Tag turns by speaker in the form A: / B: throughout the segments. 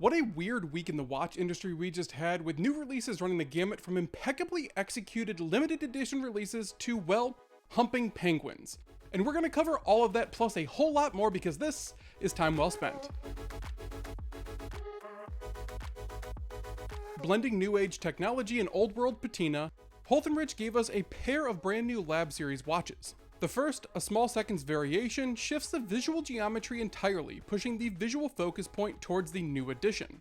A: What a weird week in the watch industry we just had, with new releases running the gamut from impeccably executed limited edition releases to, well, humping penguins. And we're going to cover all of that plus a whole lot more because this is time well spent. Blending new age technology and old world patina, Holthinrichs gave us a pair of brand new Lab Series watches. The first, a small seconds variation, shifts the visual geometry entirely, pushing the visual focus point towards the new edition.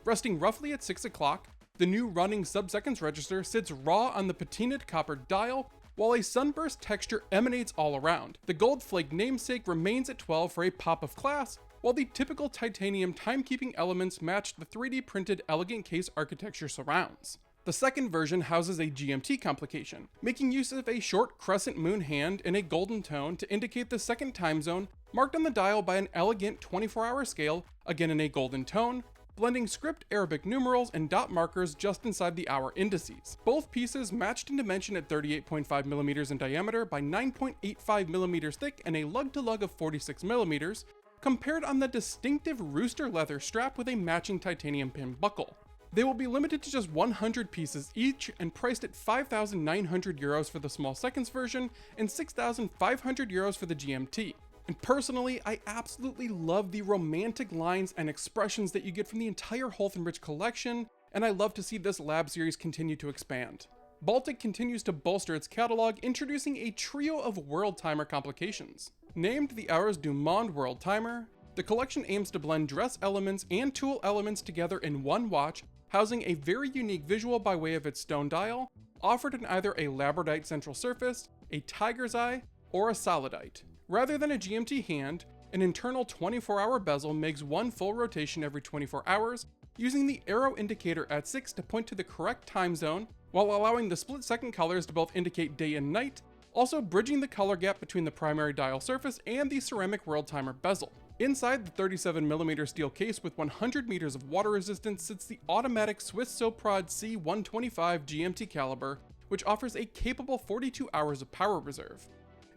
A: Resting roughly at 6 o'clock, the new running sub-seconds register sits raw on the patinaed copper dial, while a sunburst texture emanates all around. The gold flake namesake remains at 12 for a pop of class, while the typical titanium timekeeping elements match the 3D printed elegant case architecture surrounds. The second version houses a GMT complication, making use of a short crescent moon hand in a golden tone to indicate the second time zone, marked on the dial by an elegant 24-hour scale, again in a golden tone, blending script Arabic numerals and dot markers just inside the hour indices. Both pieces matched in dimension at 38.5mm in diameter by 9.85mm thick and a lug-to-lug of 46mm, compared on the distinctive rooster leather strap with a matching titanium pin buckle. They will be limited to just 100 pieces each and priced at €5,900 for the small seconds version and €6,500 for the GMT. And personally, I absolutely love the romantic lines and expressions that you get from the entire Holthinrichs collection, and I love to see this Lab Series continue to expand. Baltic continues to bolster its catalog, introducing a trio of Worldtimer complications. Named the Hours du Monde Worldtimer, the collection aims to blend dress elements and tool elements together in one watch, housing a very unique visual by way of its stone dial, offered in either a labradite central surface, a tiger's eye, or a solidite. Rather than a GMT hand, an internal 24-hour bezel makes one full rotation every 24 hours, using the arrow indicator at 6 to point to the correct time zone, while allowing the split-second colors to both indicate day and night, also bridging the color gap between the primary dial surface and the ceramic Worldtimer bezel. Inside the 37mm steel case with 100 meters of water resistance sits the automatic Swiss Soprod C125 GMT caliber, which offers a capable 42 hours of power reserve.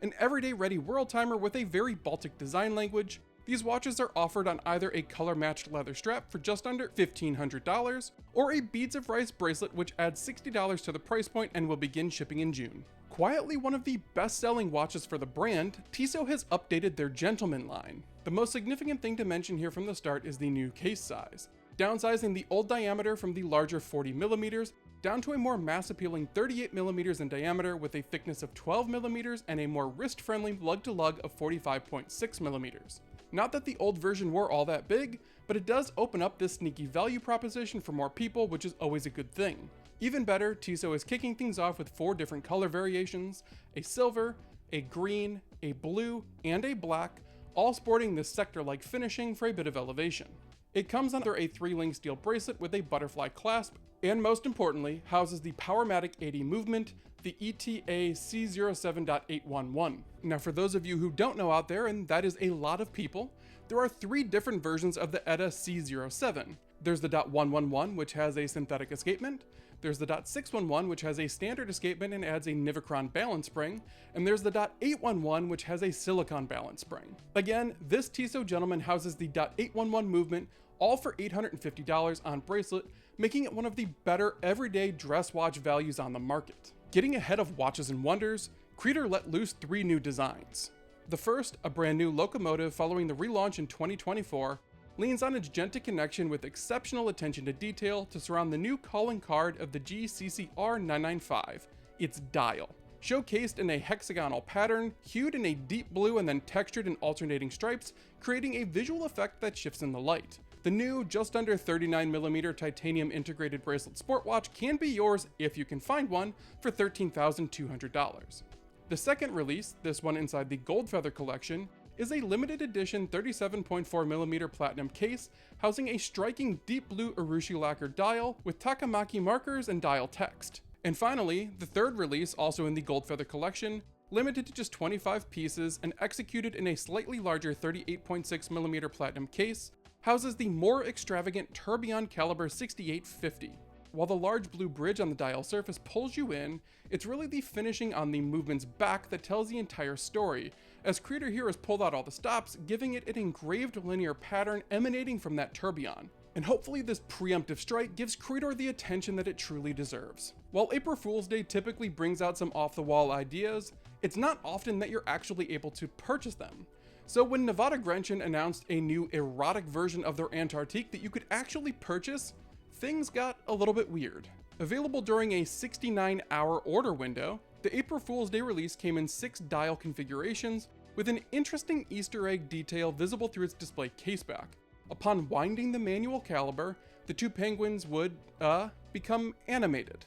A: An everyday ready Worldtimer with a very Baltic design language, these watches are offered on either a color-matched leather strap for just under $1,500, or a beads of rice bracelet which adds $60 to the price point and will begin shipping in June. Quietly one of the best-selling watches for the brand, Tissot has updated their Gentleman line. The most significant thing to mention here from the start is the new case size, downsizing the old diameter from the larger 40mm down to a more mass-appealing 38mm in diameter with a thickness of 12mm and a more wrist-friendly lug-to-lug of 45.6mm. Not that the old version were all that big, but it does open up this sneaky value proposition for more people, which is always a good thing. Even better, Tissot is kicking things off with 4 different color variations: a silver, a green, a blue, and a black, all sporting this sector-like finishing for a bit of elevation. It comes under a 3-link steel bracelet with a butterfly clasp, and most importantly, houses the Powermatic 80 movement, the ETA C07.811. Now for those of you who don't know out there, and that is a lot of people, there are 3 different versions of the ETA C07. There's the .111, which has a synthetic escapement, there's the .611, which has a standard escapement and adds a Nivacron balance spring, and there's the .811, which has a silicon balance spring. Again, this Tissot Gentleman houses the .811 movement, all for $850 on bracelet, making it one of the better everyday dress watch values on the market. Getting ahead of Watches and Wonders, Credors let loose 3 new designs. The first, a brand new locomotive following the relaunch in 2024, leans on its Genta connection with exceptional attention to detail to surround the new calling card of the GCCR 995, its dial. Showcased in a hexagonal pattern, hued in a deep blue and then textured in alternating stripes, creating a visual effect that shifts in the light. The new, just under 39mm titanium integrated bracelet sport watch can be yours, if you can find one, for $13,200. The second release, this one inside the Gold Feather collection, is a limited edition 37.4mm platinum case, housing a striking deep blue urushi lacquer dial with takamaki markers and dial text. And finally, the third release, also in the Gold Feather collection, limited to just 25 pieces and executed in a slightly larger 38.6mm platinum case, houses the more extravagant Tourbillon caliber 6850. While the large blue bridge on the dial surface pulls you in, it's really the finishing on the movement's back that tells the entire story, as Credors here has pulled out all the stops, giving it an engraved linear pattern emanating from that tourbillon. And hopefully this preemptive strike gives Credor the attention that it truly deserves. While April Fool's Day typically brings out some off-the-wall ideas, it's not often that you're actually able to purchase them. So when Nivada Grenchen announced a new erotic version of their Antarctic that you could actually purchase, things got a little bit weird. Available during a 69-hour order window, the April Fool's Day release came in 6 dial configurations with an interesting Easter egg detail visible through its display caseback. Upon winding the manual caliber, the 2 penguins would, become animated,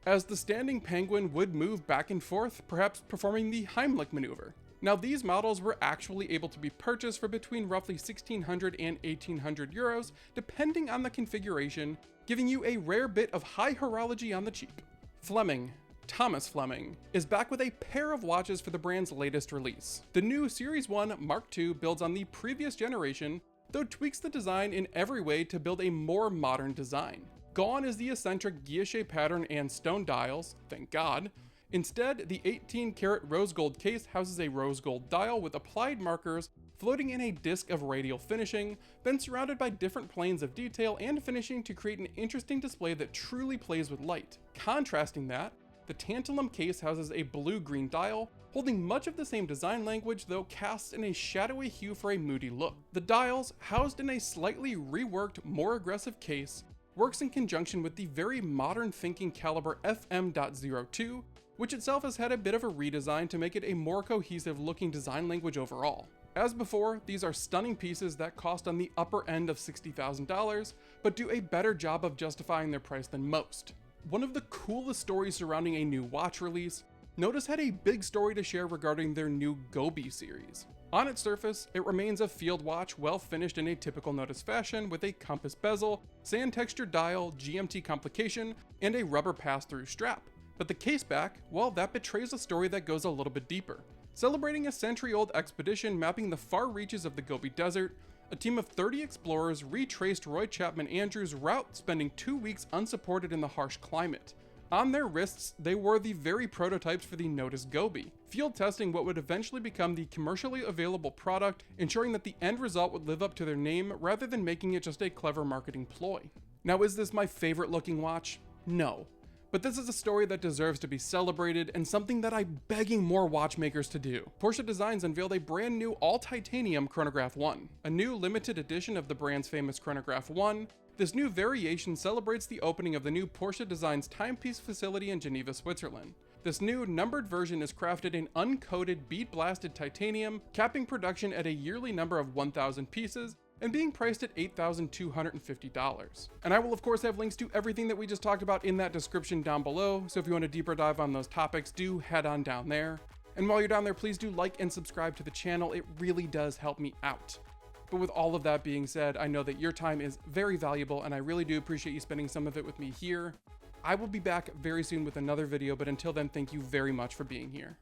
A: as the standing penguin would move back and forth, perhaps performing the Heimlich maneuver. Now these models were actually able to be purchased for between roughly 1,600 and 1,800 euros, depending on the configuration, giving you a rare bit of high horology on the cheap. Fleming, Thomas Fleming, is back with a pair of watches for the brand's latest release. The new Series 1 Mark II builds on the previous generation, though tweaks the design in every way to build a more modern design. Gone is the eccentric guilloche pattern and stone dials, thank God. Instead, the 18-karat rose gold case houses a rose gold dial with applied markers floating in a disc of radial finishing, then surrounded by different planes of detail and finishing to create an interesting display that truly plays with light. Contrasting that, the tantalum case houses a blue-green dial, holding much of the same design language though cast in a shadowy hue for a moody look. The dials, housed in a slightly reworked, more aggressive case, works in conjunction with the very modern thinking caliber FM.02, which itself has had a bit of a redesign to make it a more cohesive looking design language overall. As before, these are stunning pieces that cost on the upper end of $60,000, but do a better job of justifying their price than most. One of the coolest stories surrounding a new watch release, Nodus had a big story to share regarding their new Gobi series. On its surface, it remains a field watch well finished in a typical Nodus fashion with a compass bezel, sand texture dial, GMT complication, and a rubber pass-through strap. But the caseback, well, that betrays a story that goes a little bit deeper. Celebrating a century-old expedition mapping the far reaches of the Gobi Desert, a team of 30 explorers retraced Roy Chapman Andrews' route, spending 2 weeks unsupported in the harsh climate. On their wrists, they wore the very prototypes for the Nodus Gobi, field testing what would eventually become the commercially available product, ensuring that the end result would live up to their name rather than making it just a clever marketing ploy. Now, is this my favorite looking watch? No. But this is a story that deserves to be celebrated and something that I'm begging more watchmakers to do. Porsche Designs unveiled a brand new all-titanium Chronograph 1, a new limited edition of the brand's famous Chronograph 1. This new variation celebrates the opening of the new Porsche Designs timepiece facility in Geneva, Switzerland. This new numbered version is crafted in uncoated bead-blasted titanium, capping production at a yearly number of 1,000 pieces, and being priced at $8,250. And I will of course have links to everything that we just talked about in that description down below, so if you want a deeper dive on those topics, do head on down there. And while you're down there, please do like and subscribe to the channel, it really does help me out. But with all of that being said, I know that your time is very valuable and I really do appreciate you spending some of it with me here. I will be back very soon with another video, but until then, thank you very much for being here.